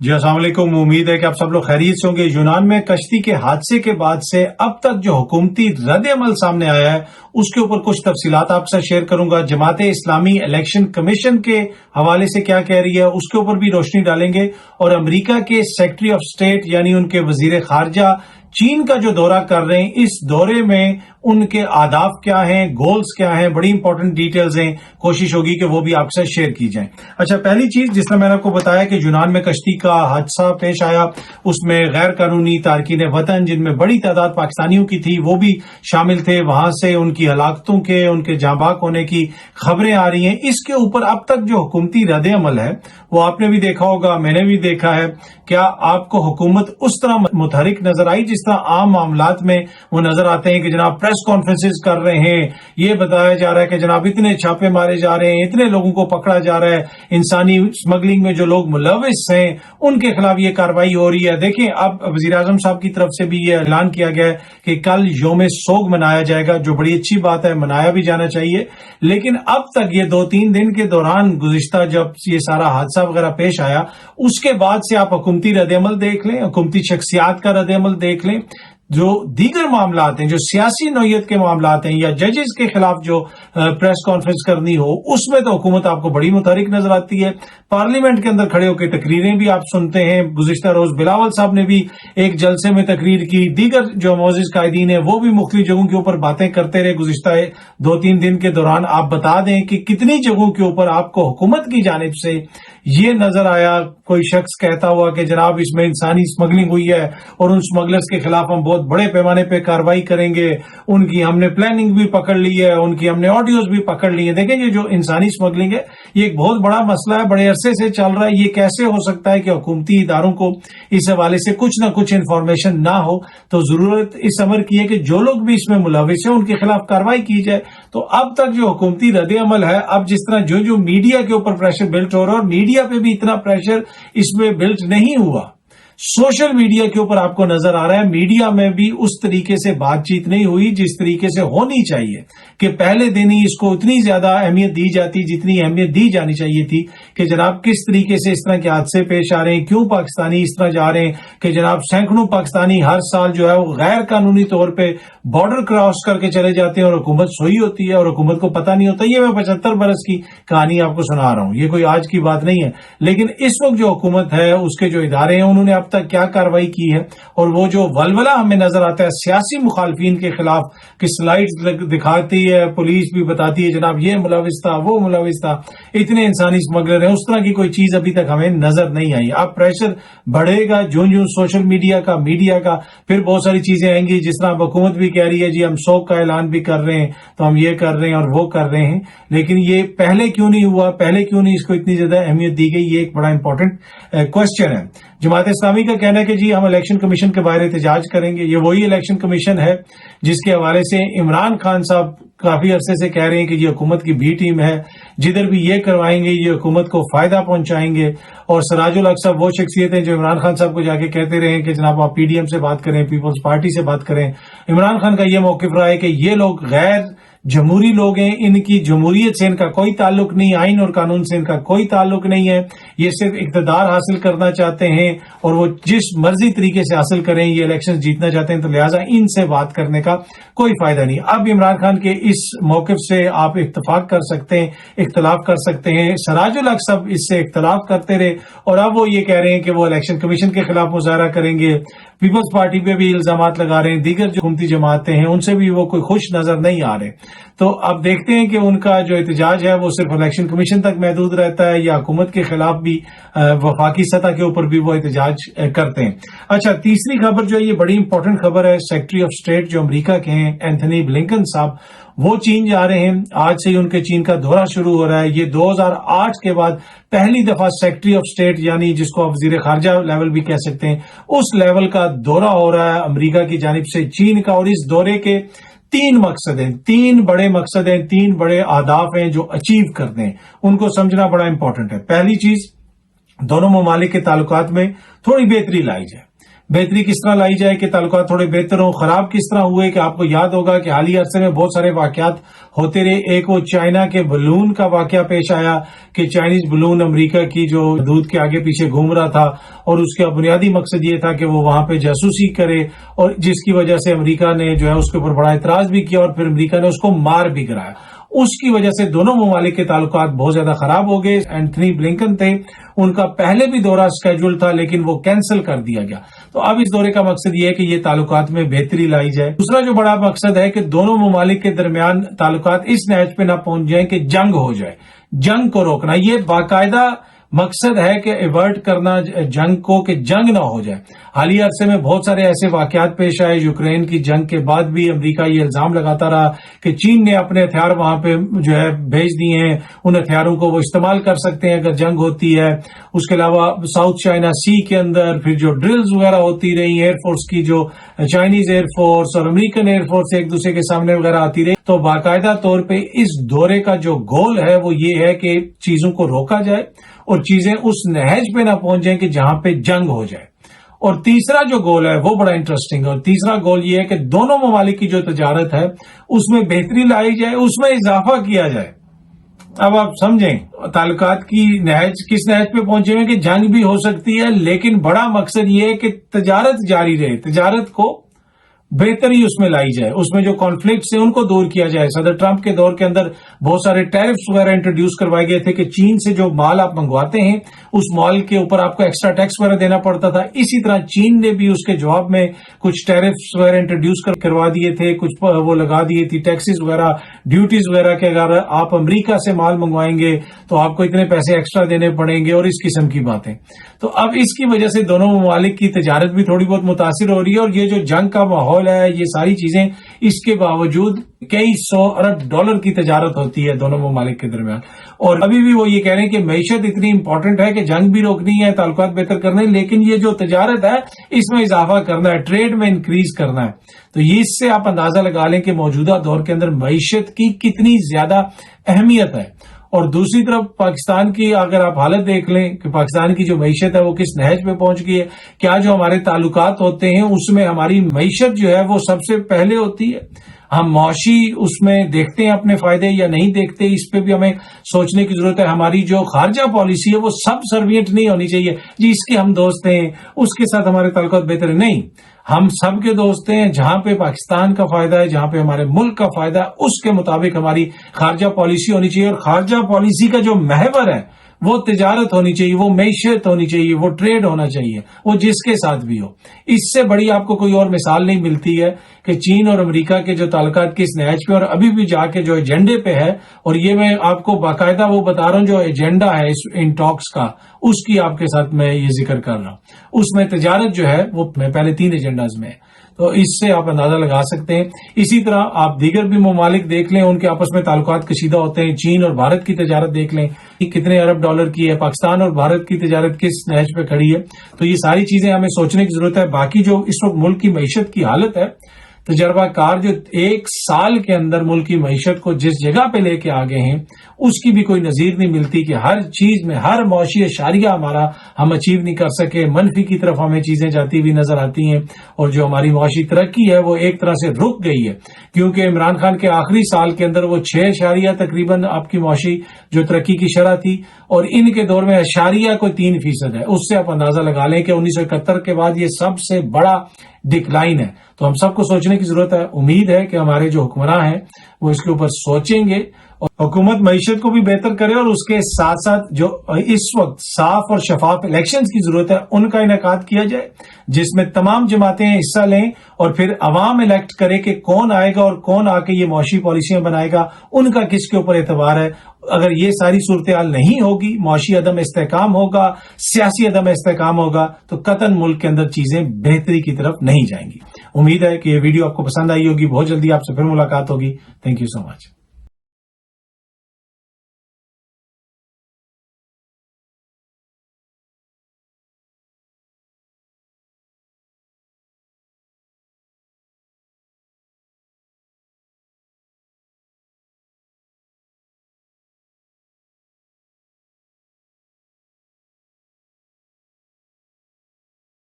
جی السلام علیکم. امید ہے کہ آپ سب لوگ خیریت سے ہوں گے. یونان میں کشتی کے حادثے کے بعد سے اب تک جو حکومتی رد عمل سامنے آیا ہے اس کے اوپر کچھ تفصیلات آپ سے شیئر کروں گا. جماعت اسلامی الیکشن کمیشن کے حوالے سے کیا کہہ رہی ہے اس کے اوپر بھی روشنی ڈالیں گے, اور امریکہ کے سیکرٹری آف اسٹیٹ یعنی ان کے وزیر خارجہ چین کا جو دورہ کر رہے ہیں, اس دورے میں ان کے اہداف کیا ہیں, گولز کیا ہیں, بڑی امپورٹنٹ ڈیٹیلز ہیں. کوشش ہوگی کہ وہ بھی آپ سے شیئر کی جائیں. اچھا, پہلی چیز جس طرح میں نے آپ کو بتایا کہ یونان میں کشتی کا حادثہ پیش آیا, اس میں غیر قانونی تارکین وطن جن میں بڑی تعداد پاکستانیوں کی تھی وہ بھی شامل تھے. وہاں سے ان کی ہلاکتوں کے, ان کے جاں بحق ہونے کی خبریں آ رہی ہیں. اس کے اوپر اب تک جو حکومتی رد عمل ہے وہ آپ نے بھی دیکھا ہوگا, میں نے بھی دیکھا ہے. کیا آپ کو حکومت اس طرح متحرک نظر آئی جس طرح عام معاملات میں وہ نظر آتے ہیں کہ جناب پریس کانفرنسز کر رہے ہیں, یہ بتایا جا رہا ہے کہ جناب اتنے چھاپے مارے جا رہے ہیں, اتنے لوگوں کو پکڑا جا رہا ہے, انسانی اسمگلنگ میں جو لوگ ملوث ہیں ان کے خلاف یہ کارروائی ہو رہی ہے. دیکھیں, اب وزیر اعظم صاحب کی طرف سے بھی یہ اعلان کیا گیا ہے کہ کل یوم سوگ منایا جائے گا, جو بڑی اچھی بات ہے, منایا بھی جانا چاہیے. لیکن اب تک یہ 2-3 دن کے دوران گزشتہ جب یہ سارا حادثہ وغیرہ پیش آیا اس کے بعد سے آپ حکومتی رد عمل دیکھ لیں, حکومتی شخصیات کا رد عمل دیکھ لیں, جو دیگر معاملات ہیں, جو سیاسی نوعیت کے معاملات ہیں یا ججز کے خلاف جو پریس کانفرنس کرنی ہو, اس میں تو حکومت آپ کو بڑی متحرک نظر آتی ہے. پارلیمنٹ کے اندر کھڑے ہو کے تقریریں بھی آپ سنتے ہیں. گزشتہ روز بلاول صاحب نے بھی ایک جلسے میں تقریر کی, دیگر جو معزز قائدین ہیں وہ بھی مختلف جگہوں کے اوپر باتیں کرتے رہے گزشتہ 2-3 دن کے دوران. آپ بتا دیں کہ کتنی جگہوں کے اوپر آپ کو حکومت کی جانب سے یہ نظر آیا کوئی شخص کہتا ہوا کہ جناب اس میں انسانی اسمگلنگ ہوئی ہے اور ان اسمگلرز کے خلاف ہم بہت بڑے پیمانے پہ کارروائی کریں گے, ان کی ہم نے پلاننگ بھی پکڑ لی ہے, ان کی ہم نے آڈیوز بھی پکڑ لی ہیں. دیکھیں, یہ جو انسانی اسمگلنگ ہے یہ ایک بہت بڑا مسئلہ ہے, بڑے عرصے سے چل رہا ہے. یہ کیسے ہو سکتا ہے کہ حکومتی اداروں کو اس حوالے سے کچھ نہ کچھ انفارمیشن نہ ہو؟ تو ضرورت اس امر کی ہے کہ جو لوگ بھی اس میں ملوث ہیں ان کے خلاف کارروائی کی جائے. تو اب تک جو حکومتی رد عمل ہے, اب جس طرح جو میڈیا کے اوپر پریشر بلٹ ہو رہا ہے, اور میڈیا پہ بھی اتنا پریشر اس میں بلٹ نہیں ہوا, سوشل میڈیا کے اوپر آپ کو نظر آ رہا ہے میڈیا میں بھی اس طریقے سے بات چیت نہیں ہوئی جس طریقے سے ہونی چاہیے, کہ پہلے دن ہی اس کو اتنی زیادہ اہمیت دی جاتی جتنی اہمیت دی جانی چاہیے تھی, کہ جناب کس طریقے سے اس طرح کے حادثے پیش آ رہے ہیں, کیوں پاکستانی اس طرح جا رہے ہیں, کہ جناب سینکڑوں پاکستانی ہر سال جو ہے وہ غیر قانونی طور پہ بارڈر کراس کر کے چلے جاتے ہیں اور حکومت سوئی ہوتی ہے اور حکومت کو پتہ نہیں ہوتا. یہ میں 75 برس کی کہانی آپ کو سنا رہا ہوں, یہ کوئی آج کی بات نہیں ہے. لیکن اس وقت جو حکومت ہے, اس کے جو ادارے ہیں, انہوں نے اب تک کیا کارروائی کی ہے, اور وہ جو ولولہ ہمیں نظر آتا ہے سیاسی مخالفین کے خلاف کہ سلائیڈز دکھاتی ہے, پولیس بھی بتاتی ہے جناب یہ ملوث تھا, وہ ملوث تھا, اتنے انسانی اسمگلر ہیں, اس طرح کی کوئی چیز ابھی تک ہمیں نظر نہیں آئی. اب پریشر بڑھے گا جون سوشل میڈیا کا, پھر بہت ساری چیزیں آئیں گی, جس طرح حکومت بھی کہہ رہی ہے جی ہم سوگ کا اعلان بھی کر رہے ہیں, تو ہم یہ کر رہے ہیں اور وہ کر رہے ہیں. لیکن یہ پہلے کیوں نہیں ہوا, پہلے کیوں نہیں اس کو اتنی زیادہ اہمیت دی گئی, یہ ایک بڑا امپورٹنٹ کوشچن ہے. جماعت اسلامی کا کہنا ہے کہ جی ہم الیکشن کمیشن کے باہر احتجاج کریں گے. یہ وہی الیکشن کمیشن ہے جس کے حوالے سے عمران خان صاحب کافی عرصے سے کہہ رہے ہیں کہ یہ حکومت کی بی ٹیم ہے, جدھر بھی یہ کروائیں گے یہ حکومت کو فائدہ پہنچائیں گے. اور سراج الحق صاحب وہ شخصیت ہیں جو عمران خان صاحب کو جا کے کہتے رہے کہ جناب آپ پی ڈی ایم سے بات کریں, پیپلز پارٹی سے بات کریں. عمران خان کا یہ موقف رہا ہے کہ یہ لوگ غیر جمہوری لوگ ہیں, ان کی جمہوریت سے ان کا کوئی تعلق نہیں, آئین اور قانون سے ان کا کوئی تعلق نہیں ہے, یہ صرف اقتدار حاصل کرنا چاہتے ہیں اور وہ جس مرضی طریقے سے حاصل کریں, یہ الیکشن جیتنا چاہتے ہیں, تو لہٰذا ان سے بات کرنے کا کوئی فائدہ نہیں. اب عمران خان کے اس موقف سے آپ اتفاق کر سکتے ہیں, اختلاف کر سکتے ہیں. سراج الحق صاحب اس سے اختلاف کرتے رہے اور اب وہ یہ کہہ رہے ہیں کہ وہ الیکشن کمیشن کے خلاف مظاہرہ کریں گے. پیپلز پارٹی پہ بھی الزامات لگا رہے ہیں, دیگر جو حکومتی جماعتیں ہیں ان سے بھی وہ کوئی خوش نظر نہیں آ رہے. تو اب دیکھتے ہیں کہ ان کا جو احتجاج ہے وہ صرف الیکشن کمیشن تک محدود رہتا ہے یا حکومت کے خلاف بھی وفاقی سطح کے اوپر بھی وہ احتجاج کرتے ہیں. اچھا, تیسری خبر جو ہے یہ بڑی امپورٹنٹ خبر ہے. سیکرٹری آف اسٹیٹ جو امریکہ کے ہیں اینتھنی بلنکن صاحب, وہ چین جا رہے ہیں. آج سے ہی ان کے چین کا دورہ شروع ہو رہا ہے. یہ 2008 کے بعد پہلی دفعہ سیکرٹری آف اسٹیٹ یعنی جس کو آپ وزیر خارجہ لیول بھی کہہ سکتے ہیں, اس لیول کا دورہ ہو رہا ہے امریکہ کی جانب سے چین کا. اور اس دورے کے 3 مقصد ہیں, 3 بڑے مقصد ہیں, 3 بڑے اہداف ہیں جو اچیو کرنے ہیں. ان کو سمجھنا بڑا امپورٹنٹ ہے. پہلی چیز, دونوں ممالک کے تعلقات میں تھوڑی بہتری لائی جائے. بہتری کس طرح لائی جائے کہ تعلقات تھوڑے بہتر ہوں. خراب کس طرح ہوئے کہ آپ کو یاد ہوگا کہ حالیہ عرصے میں بہت سارے واقعات ہوتے رہے. ایک وہ چائنا کے بلون کا واقعہ پیش آیا کہ چائنیز بلون امریکہ کی جو حدود کے آگے پیچھے گھوم رہا تھا اور اس کا بنیادی مقصد یہ تھا کہ وہ وہاں پہ جاسوسی کرے, اور جس کی وجہ سے امریکہ نے جو ہے اس کے اوپر بڑا اعتراض بھی کیا اور پھر امریکہ نے اس کو مار بھی کرایا. اس کی وجہ سے دونوں ممالک کے تعلقات بہت زیادہ خراب ہو گئے. اینتھنی بلنکن تھے, ان کا پہلے بھی دورہ اسکیجول تھا لیکن وہ کینسل کر دیا گیا. تو اب اس دورے کا مقصد یہ ہے کہ یہ تعلقات میں بہتری لائی جائے. دوسرا جو بڑا مقصد ہے کہ دونوں ممالک کے درمیان تعلقات اس نہج پہ نہ پہنچ جائیں کہ جنگ ہو جائے, جنگ کو روکنا. یہ باقاعدہ مقصد ہے کہ ایورٹ کرنا جنگ کو, کہ جنگ نہ ہو جائے. حالیہ عرصے میں بہت سارے ایسے واقعات پیش آئے. یوکرین کی جنگ کے بعد بھی امریکہ یہ الزام لگاتا رہا کہ چین نے اپنے ہتھیار وہاں پہ جو ہے بھیج دیے ہیں, ان ہتھیاروں کو وہ استعمال کر سکتے ہیں اگر جنگ ہوتی ہے. اس کے علاوہ ساؤتھ چائنا سی کے اندر پھر جو ڈرلز وغیرہ ہوتی رہی ایئر فورس کی, جو چائنیز ایئر فورس اور امریکن ایئر فورس ایک دوسرے کے سامنے وغیرہ آتی رہی. تو باقاعدہ طور پہ اس دورے کا جو گول ہے وہ یہ ہے کہ چیزوں کو روکا جائے اور چیزیں اس نہج پہ نہ پہنچ جائیں کہ جہاں پہ جنگ ہو جائے. اور تیسرا جو گول ہے وہ بڑا انٹرسٹنگ ہے, اور تیسرا گول یہ ہے کہ دونوں ممالک کی جو تجارت ہے اس میں بہتری لائی جائے, اس میں اضافہ کیا جائے. اب آپ سمجھیں تعلقات کی نہج کس نہج پہ پہنچے ہوئے کہ جنگ بھی ہو سکتی ہے لیکن بڑا مقصد یہ ہے کہ تجارت جاری رہے, تجارت کو بہتری اس میں لائی جائے, اس میں جو کانفلکٹس ہیں ان کو دور کیا جائے. صدر ٹرمپ کے دور کے اندر بہت سارے ٹیرفز وغیرہ انٹروڈیوس کروائے گئے تھے کہ چین سے جو مال آپ منگواتے ہیں اس مال کے اوپر آپ کو ایکسٹرا ٹیکس وغیرہ دینا پڑتا تھا. اسی طرح چین نے بھی اس کے جواب میں کچھ ٹیرفز وغیرہ انٹروڈیوس کروا دیے تھے, کچھ وہ لگا دیے تھی ٹیکسز وغیرہ, ڈیوٹیز وغیرہ کہ اگر آپ امریکہ سے مال منگوائیں گے تو آپ کو اتنے پیسے ایکسٹرا دینے پڑیں گے اور اس قسم کی باتیں. تو اب اس کی وجہ سے دونوں ممالک کی تجارت بھی تھوڑی بہت متاثر ہو رہی ہے, اور یہ جو جنگ کا ماحول ہے یہ ساری چیزیں اس کے باوجود کئی سو ارب ڈالر کی تجارت ہوتی ہے دونوں ممالک کے درمیان. اور ابھی بھی وہ یہ کہہ رہے ہیں کہ معیشت اتنی امپورٹنٹ ہے کہ جنگ بھی روکنی ہے, تعلقات بہتر کرنے, لیکن یہ جو تجارت ہے اس میں اضافہ کرنا ہے, ٹریڈ میں انکریز کرنا ہے. تو یہ اس سے آپ اندازہ لگا لیں کہ موجودہ دور کے اندر معیشت کی کتنی زیادہ اہمیت ہے. اور دوسری طرف پاکستان کی اگر آپ حالت دیکھ لیں کہ پاکستان کی جو معیشت ہے وہ کس نہج پہ پہنچ گئی ہے. کیا جو ہمارے تعلقات ہوتے ہیں اس میں ہماری معیشت جو ہے وہ سب سے پہلے ہوتی ہے؟ ہم معاشی اس میں دیکھتے ہیں اپنے فائدے یا نہیں دیکھتے, اس پہ بھی ہمیں سوچنے کی ضرورت ہے. ہماری جو خارجہ پالیسی ہے وہ سب سروینٹ نہیں ہونی چاہیے جی اس کے ہم دوست ہیں اس کے ساتھ ہمارے تعلقات بہتر ہیں. نہیں, ہم سب کے دوست ہیں. جہاں پہ پاکستان کا فائدہ ہے, جہاں پہ ہمارے ملک کا فائدہ ہے, اس کے مطابق ہماری خارجہ پالیسی ہونی چاہیے. اور خارجہ پالیسی کا جو محور ہے وہ تجارت ہونی چاہیے, وہ معیشت ہونی چاہیے, وہ ٹریڈ ہونا چاہیے, وہ جس کے ساتھ بھی ہو. اس سے بڑی آپ کو کوئی اور مثال نہیں ملتی ہے کہ چین اور امریکہ کے جو تعلقات کس نہج پہ اور ابھی بھی جا کے جو ایجنڈے پہ ہے, اور یہ میں آپ کو باقاعدہ وہ بتا رہا ہوں جو ایجنڈا ہے ان ٹاکس کا, اس کی آپ کے ساتھ میں یہ ذکر کر رہا ہوں. اس میں تجارت جو ہے وہ پہلے 3 ایجنڈاز میں ہے. تو اس سے آپ اندازہ لگا سکتے ہیں. اسی طرح آپ دیگر بھی ممالک دیکھ لیں, ان کے آپس میں تعلقات کشیدہ ہوتے ہیں. چین اور بھارت کی تجارت دیکھ لیں کتنے ارب ڈالر کی ہے, پاکستان اور بھارت کی تجارت کس نہج پہ کھڑی ہے. تو یہ ساری چیزیں ہمیں سوچنے کی ضرورت ہے. باقی جو اس وقت ملک کی معیشت کی حالت ہے, تجربہ کار جو 1 سال کے اندر ملک کی معیشت کو جس جگہ پہ لے کے آگے ہیں اس کی بھی کوئی نظیر نہیں ملتی کہ ہر چیز میں ہر معاشی اشاریہ ہمارا ہم اچیو نہیں کر سکے. منفی کی طرف ہمیں چیزیں جاتی ہوئی نظر آتی ہیں, اور جو ہماری معاشی ترقی ہے وہ ایک طرح سے رک گئی ہے, کیونکہ عمران خان کے آخری سال کے اندر وہ 6 تقریباً آپ کی معاشی جو ترقی کی شرح تھی, اور ان کے دور میں اشاریہ کوئی 3% ہے. اس سے آپ اندازہ لگا لیں کہ 1971 کے بعد یہ سب سے بڑا ڈکلائن ہے. تو ہم سب کو سوچنے کی ضرورت ہے. امید ہے کہ ہمارے جو حکمراں ہیں وہ اس کے اوپر سوچیں گے, اور حکومت معیشت کو بھی بہتر کرے, اور اس کے ساتھ ساتھ جو اس وقت صاف اور شفاف الیکشنز کی ضرورت ہے ان کا انعقاد کیا جائے, جس میں تمام جماعتیں حصہ لیں, اور پھر عوام الیکٹ کرے کہ کون آئے گا اور کون آ کے یہ معاشی پالیسیاں بنائے گا, ان کا کس کے اوپر اعتبار ہے. اگر یہ ساری صورتحال نہیں ہوگی, معاشی عدم استحکام ہوگا, سیاسی عدم استحکام ہوگا, تو قطعاً ملک کے اندر چیزیں بہتری کی طرف نہیں جائیں گی. امید ہے کہ یہ ویڈیو آپ کو پسند آئی ہوگی. بہت جلدی آپ سے پھر ملاقات ہوگی. Thank you so much.